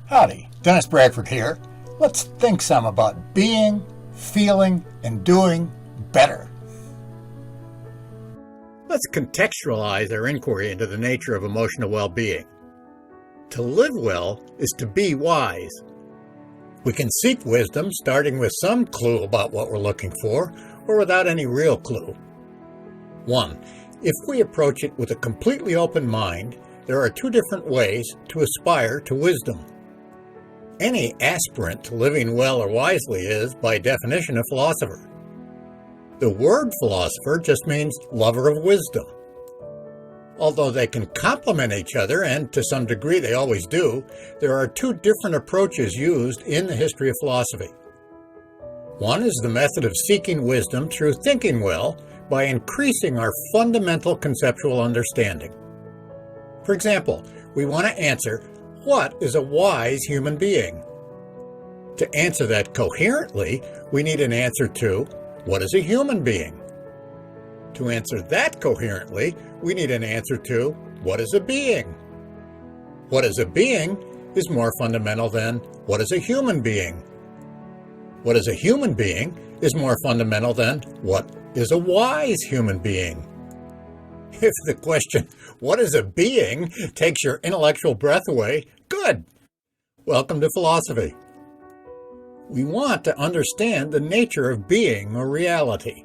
Howdy, Dennis Bradford here. Let's think some about being, feeling, and doing better. Let's contextualize our inquiry into the nature of emotional well-being. To live well is to be wise. We can seek wisdom starting with some clue about what we're looking for, or without any real clue. 1. If we approach it with a completely open mind, there are two different ways to aspire to wisdom. Any aspirant to living well or wisely is, by definition, a philosopher. The word philosopher just means lover of wisdom. Although they can complement each other, and to some degree they always do, there are two different approaches used in the history of philosophy. One is the method of seeking wisdom through thinking well by increasing our fundamental conceptual understanding. For example, we want to answer, what is a wise human being? To answer that coherently, we need an answer to, what is a human being? To answer that coherently, we need an answer to, what is a being? What is a being is more fundamental than, what is a human being? What is a human being is more fundamental than, what is a wise human being? If the question, what is a being, takes your intellectual breath away, good. Welcome to philosophy. We want to understand the nature of being or reality.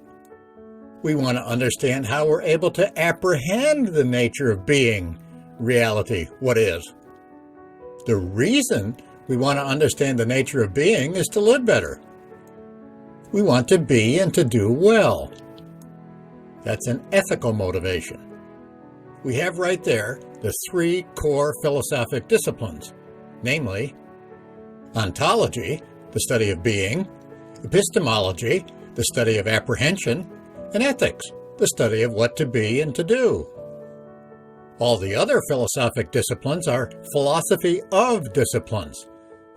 We want to understand how we're able to apprehend the nature of being, reality, what is. The reason we want to understand the nature of being is to live better. We want to be and to do well. That's an ethical motivation. We have right there the three core philosophic disciplines, namely ontology, the study of being, epistemology, the study of apprehension, and ethics, the study of what to be and to do. All the other philosophic disciplines are philosophy of disciplines,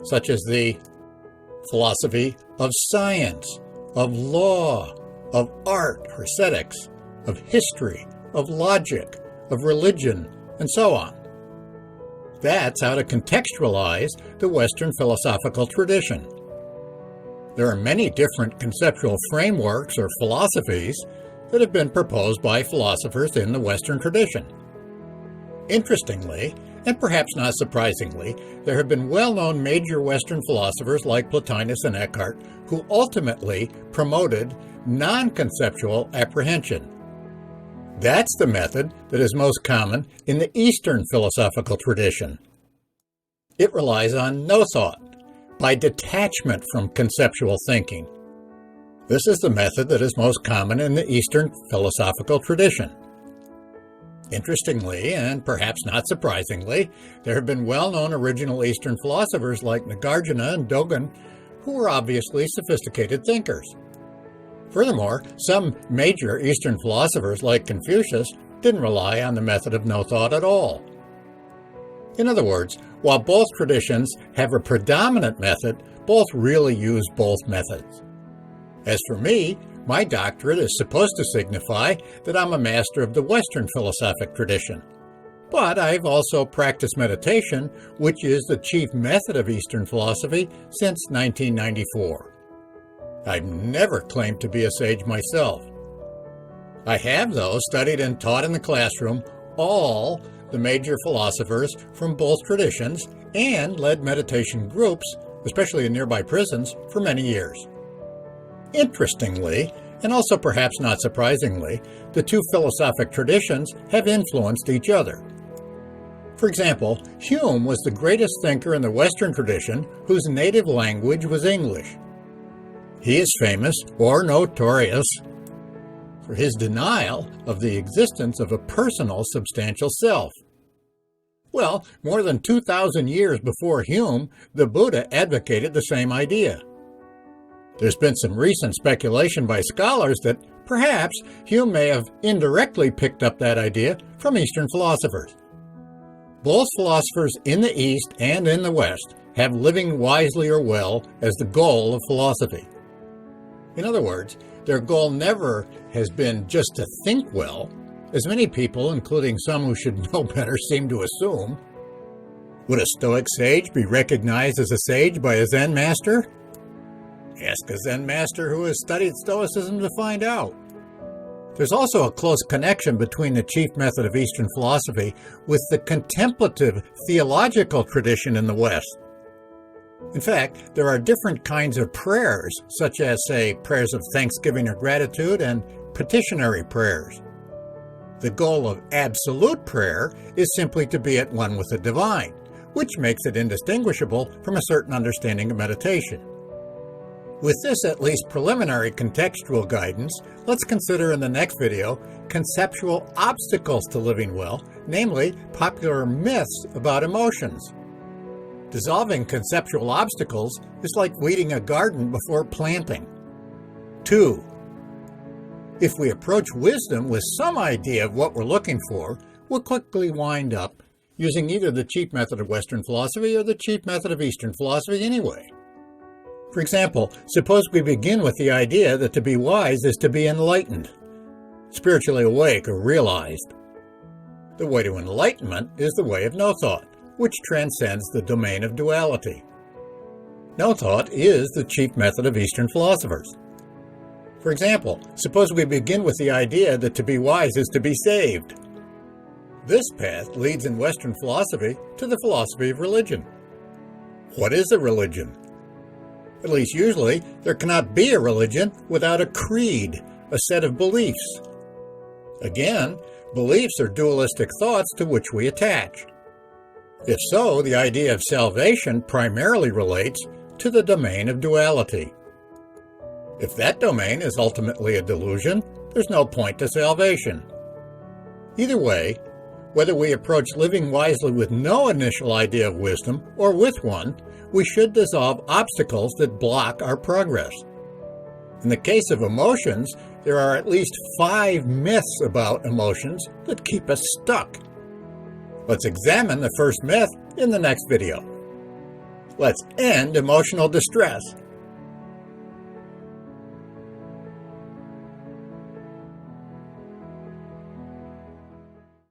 such as the philosophy of science, of law, of art or aesthetics, of history, of logic, of religion, and so on. That's how to contextualize the Western philosophical tradition. There are many different conceptual frameworks or philosophies that have been proposed by philosophers in the Western tradition. Interestingly, and perhaps not surprisingly, there have been well-known major Western philosophers like Plotinus and Eckhart who ultimately promoted non-conceptual apprehension. That's the method that is most common in the Eastern philosophical tradition. It relies on no thought, by detachment from conceptual thinking. This is the method that is most common in the Eastern philosophical tradition. Interestingly, and perhaps not surprisingly, there have been well-known original Eastern philosophers like Nagarjuna and Dogen who were obviously sophisticated thinkers. Furthermore, some major Eastern philosophers like Confucius didn't rely on the method of no thought at all. In other words, while both traditions have a predominant method, both really use both methods. As for me, my doctorate is supposed to signify that I'm a master of the Western philosophic tradition. But I've also practiced meditation, which is the chief method of Eastern philosophy, since 1994. I've never claimed to be a sage myself. I have, though, studied and taught in the classroom all the major philosophers from both traditions and led meditation groups, especially in nearby prisons, for many years. Interestingly, and also perhaps not surprisingly, the two philosophic traditions have influenced each other. For example, Hume was the greatest thinker in the Western tradition whose native language was English. He is famous, or notorious, for his denial of the existence of a personal substantial self. Well, more than 2,000 years before Hume, the Buddha advocated the same idea. There's been some recent speculation by scholars that perhaps Hume may have indirectly picked up that idea from Eastern philosophers. Both philosophers in the East and in the West have living wisely or well as the goal of philosophy. In other words, their goal never has been just to think well, as many people, including some who should know better, seem to assume. Would a Stoic sage be recognized as a sage by a Zen master? Ask a Zen master who has studied Stoicism to find out. There's also a close connection between the chief method of Eastern philosophy with the contemplative theological tradition in the West. In fact, there are different kinds of prayers, such as, say, prayers of thanksgiving or gratitude and petitionary prayers. The goal of absolute prayer is simply to be at one with the divine, which makes it indistinguishable from a certain understanding of meditation. With this at least preliminary contextual guidance, let's consider in the next video conceptual obstacles to living well, namely popular myths about emotions. Dissolving conceptual obstacles is like weeding a garden before planting. 2. If we approach wisdom with some idea of what we're looking for, we'll quickly wind up using either the chief method of Western philosophy or the chief method of Eastern philosophy anyway. For example, suppose we begin with the idea that to be wise is to be enlightened, spiritually awake or realized. The way to enlightenment is the way of no thought, which transcends the domain of duality. No thought is the chief method of Eastern philosophers. For example, suppose we begin with the idea that to be wise is to be saved. This path leads in Western philosophy to the philosophy of religion. What is a religion? At least usually, there cannot be a religion without a creed, a set of beliefs. Again, beliefs are dualistic thoughts to which we attach. If so, the idea of salvation primarily relates to the domain of duality. If that domain is ultimately a delusion, there's no point to salvation. Either way, whether we approach living wisely with no initial idea of wisdom or with one, we should dissolve obstacles that block our progress. In the case of emotions, there are at least 5 myths about emotions that keep us stuck. Let's examine the first myth in the next video. Let's end emotional distress.